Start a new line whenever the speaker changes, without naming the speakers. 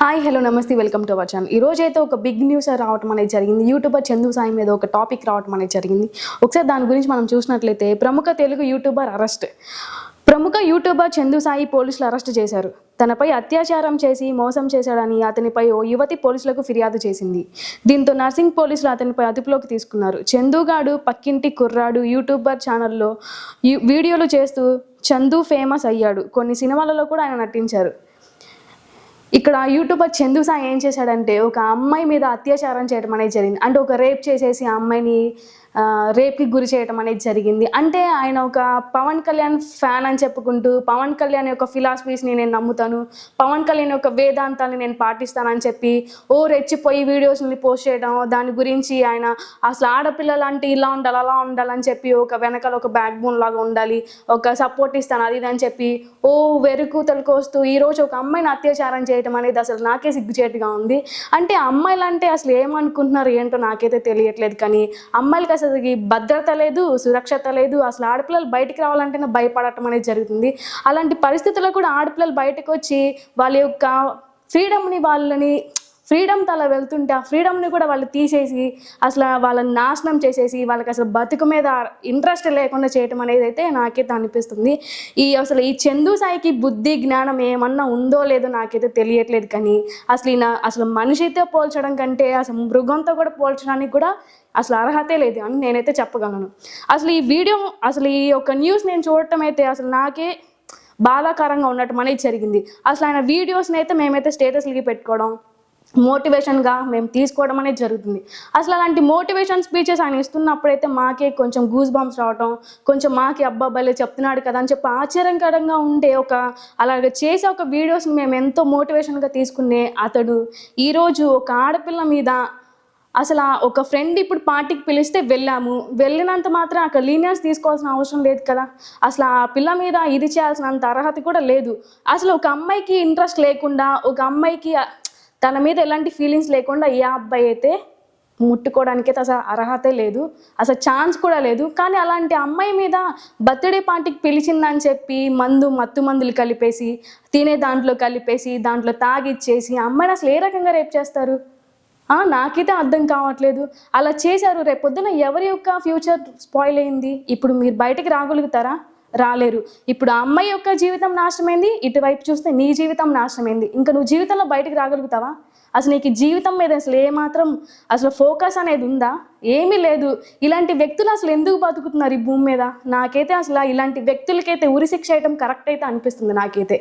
Hi hello నమస్తే welcome to our channel. ఈరోజు అయితే ఒక బిగ్ న్యూస్ రావటం అనేది జరిగింది. యూట్యూబర్ చందు సాయి మీద ఒక టాపిక్ రావటం అనేది జరిగింది. ఒకసారి దాని గురించి మనం చూసినట్లయితే ప్రముఖ తెలుగు యూట్యూబర్ అరెస్ట్. ప్రముఖ యూట్యూబర్ చందు సాయి పోలీసులు అరెస్ట్ చేశారు. తనపై అత్యాచారం చేసి మోసం చేశాడని అతనిపై ఓ యువతి పోలీసులకు ఫిర్యాదు చేసింది. దీంతో నర్సింగ్ పోలీసులు అతనిపై అదుపులోకి తీసుకున్నారు. చందుగాడు పక్కింటి కుర్రాడు యూట్యూబర్ ఛానల్లో వీడియోలు చేస్తూ చందు ఫేమస్ అయ్యాడు. కొన్ని సినిమాలలో కూడా ఆయన నటించారు. ఇక్కడ యూట్యూబర్ చందు సాయి ఏం చేశాడంటే ఒక అమ్మాయి మీద అత్యాచారం చేయడం అనేది జరిగింది. అంటే ఒక రేప్ చేసేసి ఆ అమ్మాయిని రేప్కి గురి చేయడం అనేది జరిగింది. అంటే ఆయన ఒక పవన్ కళ్యాణ్ ఫ్యాన్ అని చెప్పుకుంటూ పవన్ కళ్యాణ్ యొక్క ఫిలాసఫీస్ని నేను నమ్ముతాను, పవన్ కళ్యాణ్ యొక్క వేదాంతాన్ని నేను పాటిస్తానని చెప్పి రెచ్చిపోయి వీడియోస్ని పోస్ట్ చేయడం, దాని గురించి ఆయన అసలు ఆడపిల్లలు అంటే ఇలా ఉండాలి అలా ఉండాలని చెప్పి ఒక వెనకాల ఒక బ్యాక్ బోన్ లాగా ఉండాలి, ఒక సపోర్ట్ ఇస్తాను అది అని చెప్పి వెరుకుతలకు వస్తూ ఈరోజు ఒక అమ్మాయిని అత్యాచారం చేయడం అనేది అసలు నాకే సిగ్గుచేటుగా ఉంది. అంటే అమ్మాయిలు అంటే అసలు ఏమనుకుంటున్నారు ఏంటో నాకైతే తెలియట్లేదు. కానీ అమ్మాయిలకి అసలు భద్రత లేదు, సురక్షత లేదు. అసలు ఆడపిల్లలు బయటికి రావాలంటేనే భయపడటం అనేది జరుగుతుంది. అలాంటి పరిస్థితుల్లో కూడా ఆడపిల్లలు బయటకు వచ్చి వాళ్ళ యొక్క ఫ్రీడమ్తో అలా వెళ్తుంటే ఆ ఫ్రీడమ్ని కూడా వాళ్ళు తీసేసి అసలు వాళ్ళని నాశనం చేసేసి వాళ్ళకి అసలు బతుకు మీద ఇంట్రెస్ట్ లేకుండా చేయటం అనేది అయితే నాకైతే అనిపిస్తుంది. అసలు ఈ చందు సాయికి బుద్ధి జ్ఞానం ఏమన్నా ఉందో లేదో నాకైతే తెలియట్లేదు. కానీ అసలు మనిషితో పోల్చడం కంటే అసలు మృగంతో కూడా పోల్చడానికి కూడా అసలు అర్హతే లేదు అని నేనైతే చెప్పగలను. అసలు ఈ యొక్క న్యూస్ నేను చూడటం అయితే అసలు నాకే బాధాకరంగా ఉండటం అనేది జరిగింది. అసలు ఆయన వీడియోస్ని అయితే మేమైతే స్టేటస్లకి పెట్టుకోవడం, మోటివేషన్గా మేము తీసుకోవడం అనేది జరుగుతుంది. అసలు అలాంటి మోటివేషన్ స్పీచెస్ ఆయన ఇస్తున్నప్పుడైతే మాకే కొంచెం గూస్ బంప్స్ రావడం, కొంచెం మాకే అబ్బాబ్బాలే చెప్తున్నాడు కదా అని చెప్పి ఆశ్చర్యకరంగా ఉండే అలాగే చేసే ఒక వీడియోస్ని మేము ఎంతో మోటివేషన్గా తీసుకునే అతడు ఈరోజు ఒక ఆడపిల్ల మీద అసలు ఒక ఫ్రెండ్ ఇప్పుడు పార్టీకి పిలిస్తే వెళ్ళినంత మాత్రం అక్కడ లీనియన్స్ తీసుకోవాల్సిన అవసరం లేదు కదా. అసలు ఆ పిల్ల మీద ఇది చేయాల్సినంత అర్హత కూడా లేదు. అసలు ఒక అమ్మాయికి ఇంట్రెస్ట్ లేకుండా, ఒక అమ్మాయికి తన మీద ఎలాంటి ఫీలింగ్స్ లేకుండా ఏ అబ్బాయి అయితే ముట్టుకోవడానికైతే అసలు అర్హతే లేదు, అసలు ఛాన్స్ కూడా లేదు. కానీ అలాంటి అమ్మాయి మీద బర్త్డే పార్టీకి పిలిచిందని చెప్పి మత్తు మందులు కలిపేసి తినే దాంట్లో కలిపేసి దాంట్లో తాగిచ్చేసి అమ్మాయిని అసలు ఏ రకంగా రేప్ చేస్తారు నాకైతే అర్థం కావట్లేదు. అలా చేశారు. రేపొద్దున ఎవరి యొక్క ఫ్యూచర్ స్పాయిల్ అయింది? ఇప్పుడు మీరు బయటకు రాగలుగుతారా? రాలేరు. ఇప్పుడు ఆ అమ్మాయి యొక్క జీవితం నాశనమైంది, ఇటువైపు చూస్తే నీ జీవితం నాశనమైంది. ఇంకా నువ్వు జీవితంలో బయటకు రాగలుగుతావా? అసలు నీకు జీవితం మీద అసలు ఏమాత్రం అసలు ఫోకస్ అనేది ఉందా? ఏమీ లేదు. ఇలాంటి వ్యక్తులు అసలు ఎందుకు బతుకుతున్నారు ఈ భూమి మీద? నాకైతే అసలు ఇలాంటి వ్యక్తులకైతే ఉరిశిక్ష చేయడం కరెక్ట్ అయితే అనిపిస్తుంది నాకైతే.